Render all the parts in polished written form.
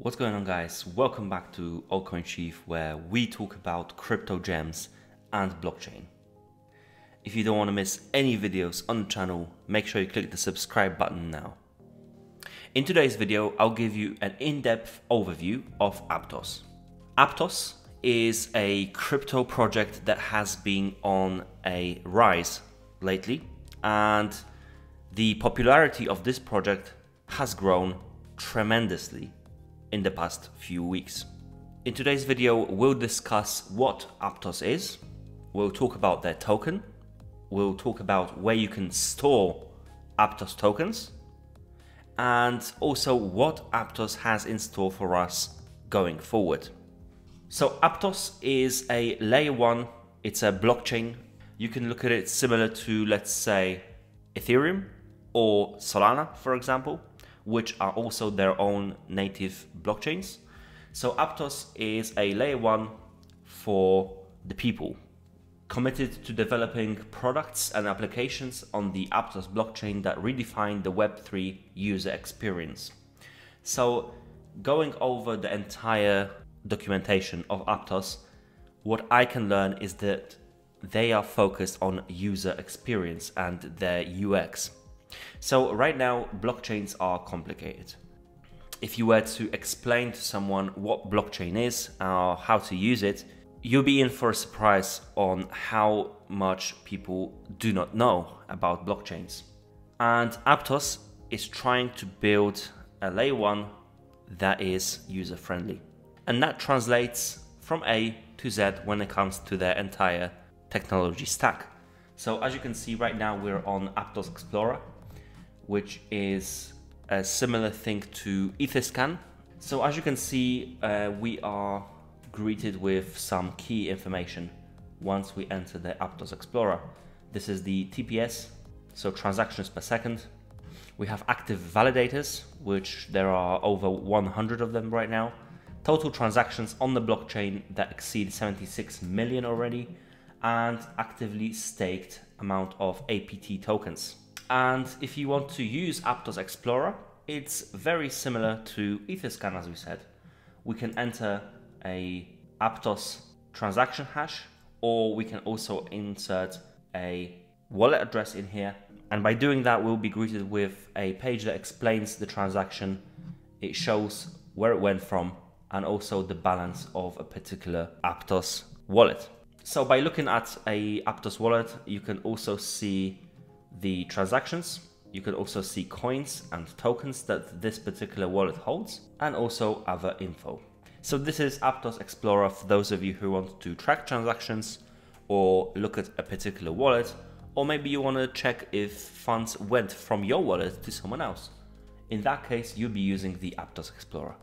What's going on, guys? Welcome back to Altcoin Chief, where we talk about crypto gems and blockchain. If you don't want to miss any videos on the channel, make sure you click the subscribe button now. In today's video, I'll give you an in-depth overview of Aptos. Aptos is a crypto project that has been on a rise lately, and the popularity of this project has grown tremendously in the past few weeks. In today's video, we'll discuss what Aptos is, we'll talk about their token, we'll talk about where you can store Aptos tokens, and also what Aptos has in store for us going forward. So Aptos is a layer 1, it's a blockchain. You can look at it similar to, let's say, Ethereum or Solana, for example, which are also their own native blockchains. So Aptos is a layer 1 for the people, committed to developing products and applications on the Aptos blockchain that redefine the Web3 user experience. So going over the entire documentation of Aptos, what I can learn is that they are focused on user experience and their UX. So right now, blockchains are complicated. If you were to explain to someone what blockchain is or how to use it, you'll be in for a surprise on how much people do not know about blockchains. And Aptos is trying to build a layer 1 that is user-friendly. And that translates from A to Z when it comes to their entire technology stack. So as you can see right now, we're on Aptos Explorer, which is a similar thing to Etherscan. So as you can see, we are greeted with some key information once we enter the Aptos Explorer. This is the TPS, so transactions per second. We have active validators, which there are over 100 of them right now. Total transactions on the blockchain that exceed 76 million already, and actively staked amount of APT tokens. And if you want to use Aptos Explorer, it's very similar to Etherscan, as we said. We can enter a Aptos transaction hash, or we can also insert a wallet address in here. And by doing that, we'll be greeted with a page that explains the transaction. It shows where it went from and also the balance of a particular Aptos wallet. So by looking at a Aptos wallet, you can also see the transactions. You can also see coins and tokens that this particular wallet holds, and also other info. So this is Aptos Explorer for those of you who want to track transactions or look at a particular wallet, or maybe you want to check if funds went from your wallet to someone else. In that case, you'll be using the Aptos Explorer.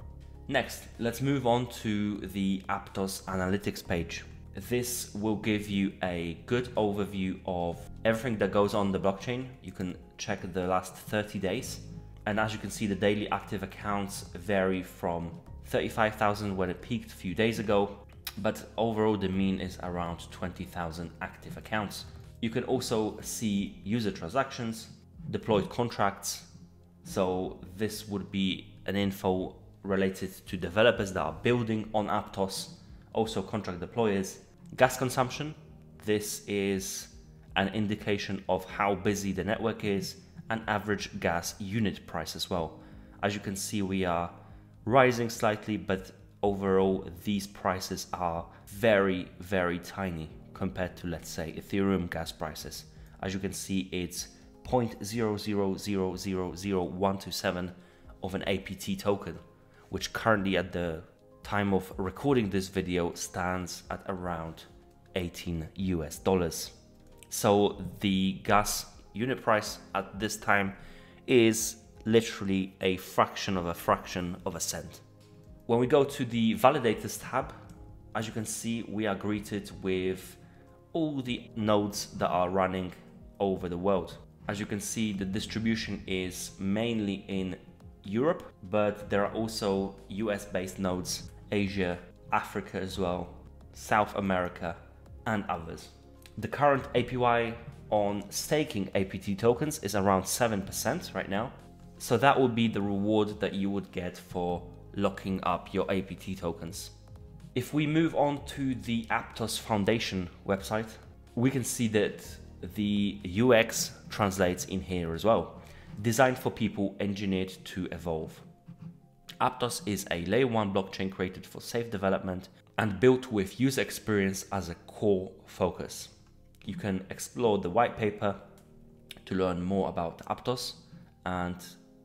Next, let's move on to the Aptos Analytics page. This will give you a good overview of everything that goes on the blockchain. You can check the last 30 days. And as you can see, the daily active accounts vary from 35,000 when it peaked a few days ago, but overall the mean is around 20,000 active accounts. You can also see user transactions, deployed contracts. So this would be an info related to developers that are building on Aptos, also contract deployers. Gas consumption, this is an indication of how busy the network is, and average gas unit price as well. As you can see, we are rising slightly, but overall these prices are very, very tiny compared to, let's say, Ethereum gas prices. As you can see, it's 0.0000127 of an APT token, which currently at the time of recording this video stands at around $18 US. So the gas unit price at this time is literally a fraction of a cent. When we go to the validators tab, as you can see, we are greeted with all the nodes that are running over the world. As you can see, the distribution is mainly in Europe, but there are also US-based nodes, Asia, Africa as well, South America, and others. The current APY on staking APT tokens is around 7% right now. So that would be the reward that you would get for locking up your APT tokens. If we move on to the Aptos Foundation website, we can see that the UX translates in here as well. Designed for people, engineered to evolve. Aptos is a layer 1 blockchain created for safe development and built with user experience as a core focus. You can explore the white paper to learn more about Aptos and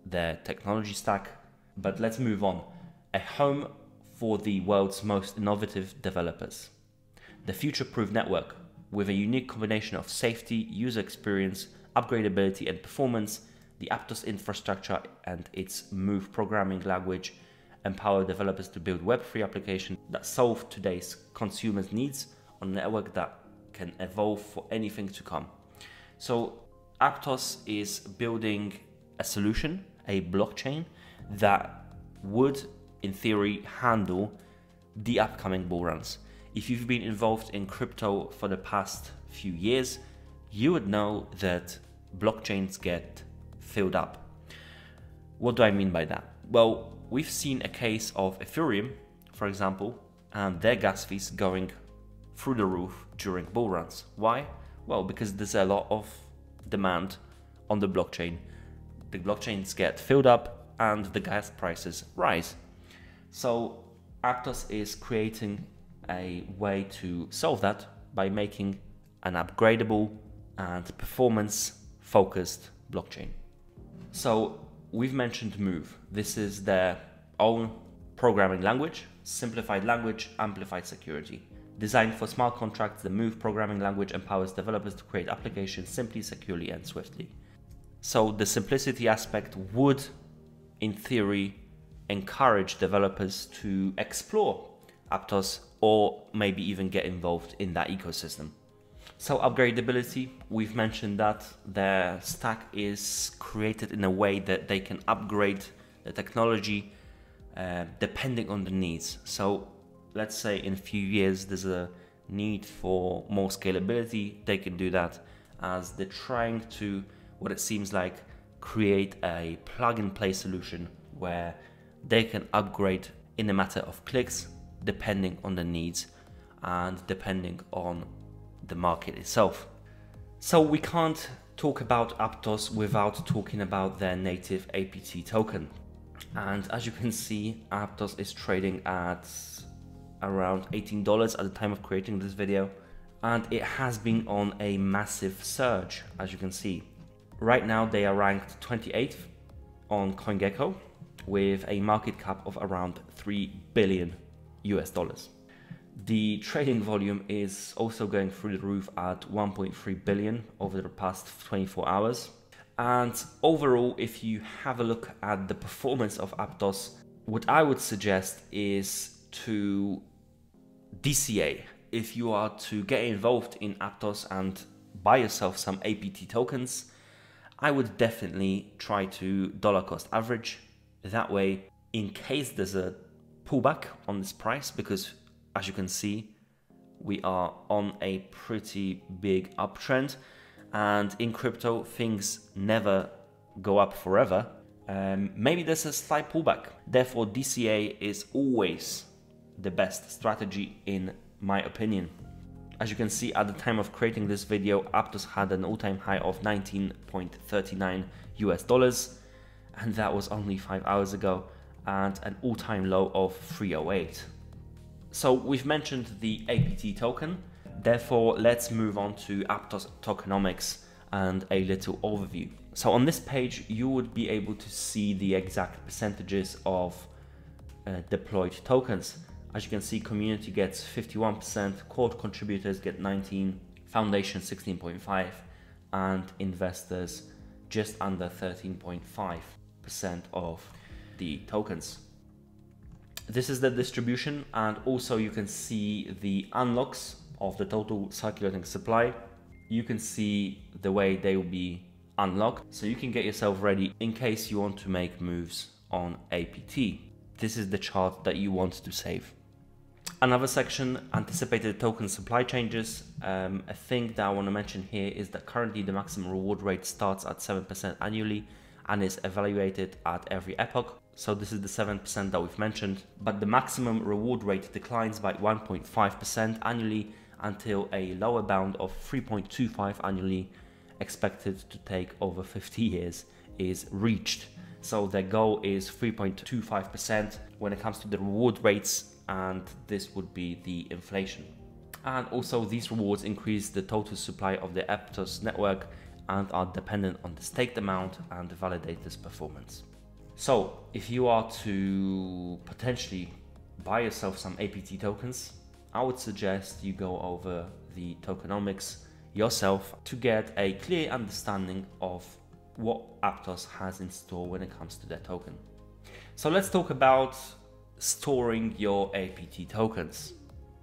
their technology stack. But let's move on. A home for the world's most innovative developers. The future-proof network with a unique combination of safety, user experience, upgradeability and performance. The Aptos infrastructure and its Move programming language empower developers to build Web3 applications that solve today's consumers' needs on a network that can evolve for anything to come. So Aptos is building a solution, a blockchain that would, in theory, handle the upcoming bull runs. If you've been involved in crypto for the past few years, you would know that blockchains get filled up. What do I mean by that? Well, we've seen a case of Ethereum, for example, and their gas fees going through the roof during bull runs. Why? Well, because there's a lot of demand on the blockchain. The blockchains get filled up and the gas prices rise. So Aptos is creating a way to solve that by making an upgradable and performance-focused blockchain. So we've mentioned Move. This is their own programming language, simplified language, amplified security. Designed for smart contracts, the Move programming language empowers developers to create applications simply, securely, and swiftly. So the simplicity aspect would, in theory, encourage developers to explore Aptos or maybe even get involved in that ecosystem. So upgradeability, we've mentioned that their stack is created in a way that they can upgrade the technology depending on the needs. So let's say in a few years there's a need for more scalability, they can do that, as they're trying to, what it seems like, create a plug-and-play solution where they can upgrade in a matter of clicks depending on the needs and depending on the market itself. So we can't talk about Aptos without talking about their native APT token. And as you can see, Aptos is trading at around $18 at the time of creating this video, and it has been on a massive surge, as you can see. Right now they are ranked 28th on CoinGecko with a market cap of around $3 billion US. The trading volume is also going through the roof at 1.3 billion over the past 24 hours. And overall, if you have a look at the performance of Aptos, what I would suggest is to DCA. If you are to get involved in Aptos and buy yourself some APT tokens, I would definitely try to dollar cost average. That way, in case there's a pullback on this price, because as you can see, we are on a pretty big uptrend, and in crypto, things never go up forever. Maybe there's a slight pullback. Therefore, DCA is always the best strategy in my opinion. As you can see, at the time of creating this video, Aptos had an all-time high of $19.39 US, and that was only 5 hours ago, and an all-time low of 308. So we've mentioned the APT token, therefore let's move on to Aptos tokenomics and a little overview. So on this page you would be able to see the exact percentages of deployed tokens. As you can see, community gets 51%, core contributors get 19%, foundation 16.5%, and investors just under 13.5% of the tokens. This is the distribution, and also you can see the unlocks of the total circulating supply. You can see the way they will be unlocked, so you can get yourself ready in case you want to make moves on APT. This is the chart that you want to save. Another section, anticipated token supply changes. A thing that I want to mention here is that currently the maximum reward rate starts at 7% annually and is evaluated at every epoch. So this is the 7% that we've mentioned, but the maximum reward rate declines by 1.5% annually until a lower bound of 3.25 annually, expected to take over 50 years, is reached. So their goal is 3.25% when it comes to the reward rates, and this would be the inflation. And also these rewards increase the total supply of the Aptos network and are dependent on the staked amount and the validator's performance. So if you are to potentially buy yourself some APT tokens, I would suggest you go over the tokenomics yourself to get a clear understanding of what Aptos has in store when it comes to their token. So let's talk about storing your APT tokens.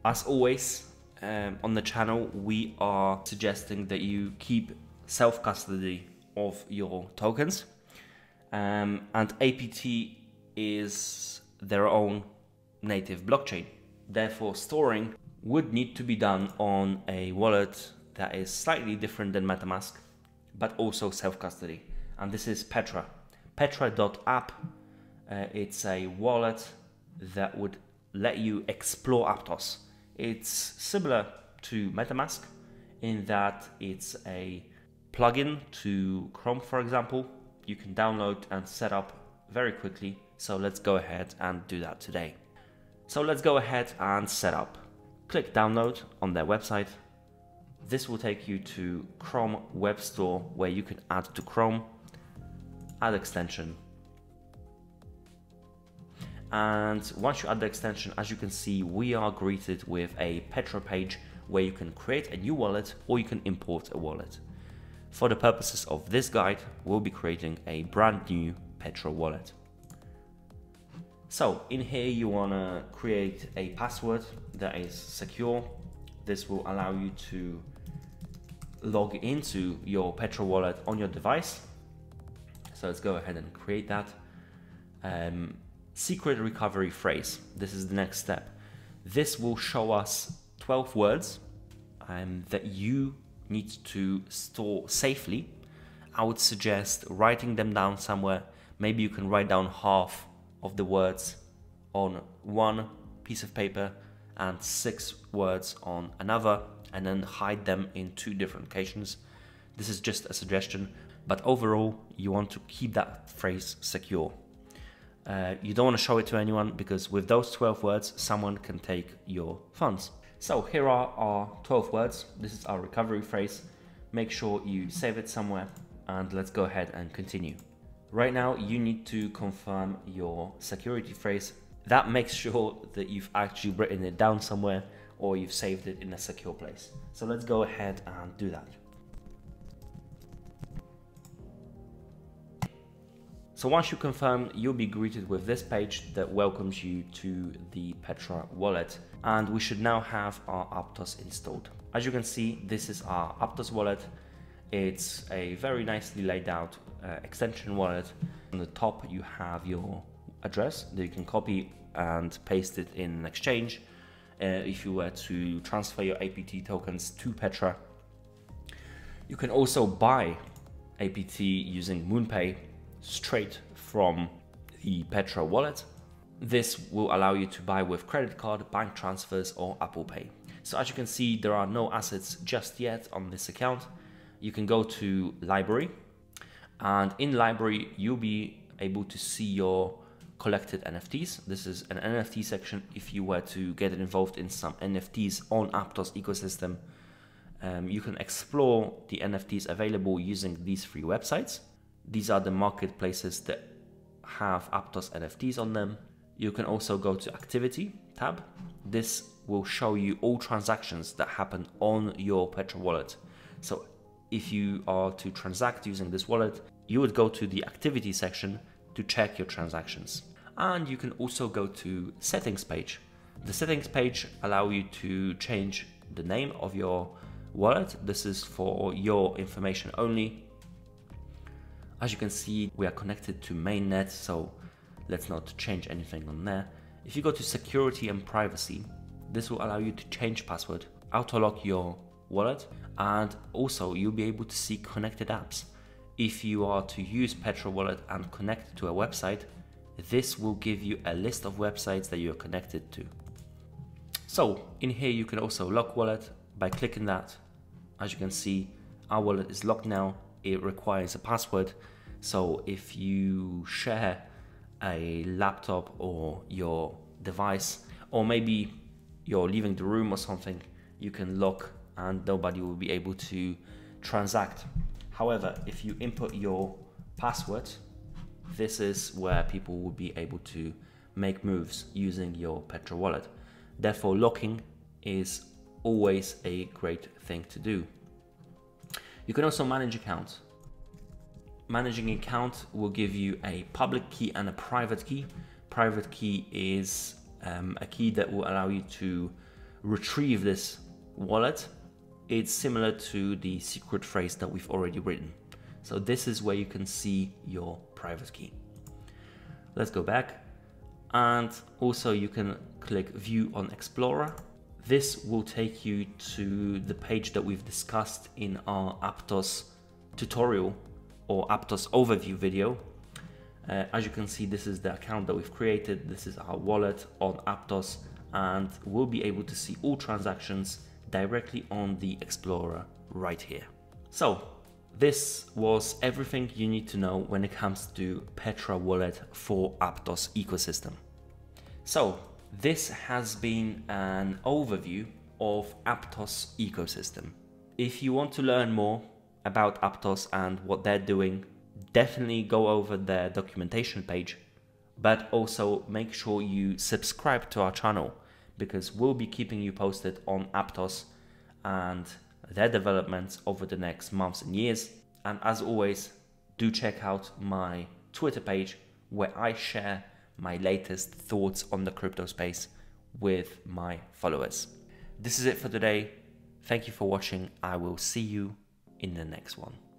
As always, on the channel, we are suggesting that you keep self-custody of your tokens. And APT is their own native blockchain. Therefore, storing would need to be done on a wallet that is slightly different than MetaMask, but also self-custody. And this is Petra. Petra.app. It's a wallet that would let you explore Aptos. It's similar to MetaMask in that it's a plugin to Chrome, for example. You can download and set up very quickly. So let's go ahead and do that today. So let's go ahead and set up. Click download on their website. This will take you to Chrome Web Store where you can add to Chrome, add extension. And once you add the extension, as you can see, we are greeted with a Petra page where you can create a new wallet or you can import a wallet. For the purposes of this guide, we'll be creating a brand new Petra wallet. So in here, you want to create a password that is secure. This will allow you to log into your Petra wallet on your device. So let's go ahead and create that. Secret recovery phrase. This is the next step. This will show us 12 words that you need to store safely. I would suggest writing them down somewhere. Maybe you can write down half of the words on one piece of paper and 6 words on another, and then hide them in 2 different locations. This is just a suggestion, but overall you want to keep that phrase secure. You don't want to show it to anyone because with those 12 words, someone can take your funds. So here are our 12 words. This is our recovery phrase. Make sure you save it somewhere, and let's go ahead and continue. Right now, you need to confirm your security phrase. That makes sure that you've actually written it down somewhere or you've saved it in a secure place. So let's go ahead and do that. So once you confirm, you'll be greeted with this page that welcomes you to the Petra wallet. And we should now have our Aptos installed. As you can see, this is our Aptos wallet. It's a very nicely laid out extension wallet. On the top, you have your address that you can copy and paste it in an exchange. If you were to transfer your APT tokens to Petra. You can also buy APT using MoonPay straight from the Petra wallet. This will allow you to buy with credit card, bank transfers, or Apple Pay. So as you can see, there are no assets just yet on this account. You can go to library, and in library, you'll be able to see your collected NFTs. This is an NFT section. If you were to get involved in some NFTs on Aptos ecosystem, you can explore the NFTs available using these 3 websites. These are the marketplaces that have Aptos NFTs on them. You can also go to Activity tab. This will show you all transactions that happen on your Petra wallet. So if you are to transact using this wallet, you would go to the Activity section to check your transactions. And you can also go to Settings page. The Settings page allows you to change the name of your wallet. This is for your information only. As you can see, we are connected to mainnet, so let's not change anything on there. If you go to security and privacy, this will allow you to change password, auto-lock your wallet, and also you'll be able to see connected apps. If you are to use Petra wallet and connect to a website, this will give you a list of websites that you're connected to. So in here you can also lock wallet by clicking that. As you can see, our wallet is locked now. It requires a password. So if you share a laptop or your device, or maybe you're leaving the room or something, you can lock and nobody will be able to transact. However, if you input your password, this is where people will be able to make moves using your Petra wallet. Therefore, locking is always a great thing to do. You can also manage accounts. Managing account will give you a public key and a private key. Private key is a key that will allow you to retrieve this wallet. It's similar to the secret phrase that we've already written. So this is where you can see your private key. Let's go back. And also you can click View on Explorer. This will take you to the page that we've discussed in our Aptos tutorial or Aptos overview video. As you can see, this is the account that we've created. This is our wallet on Aptos, and we'll be able to see all transactions directly on the Explorer right here. So this was everything you need to know when it comes to Petra wallet for Aptos ecosystem. So this has been an overview of Aptos ecosystem. If you want to learn more about Aptos and what they're doing, definitely go over their documentation page, but also make sure you subscribe to our channel, because we'll be keeping you posted on Aptos and their developments over the next months and years. And as always, do check out my Twitter page where I share my latest thoughts on the crypto space with my followers. This is it for today. Thank you for watching. I will see you in the next one.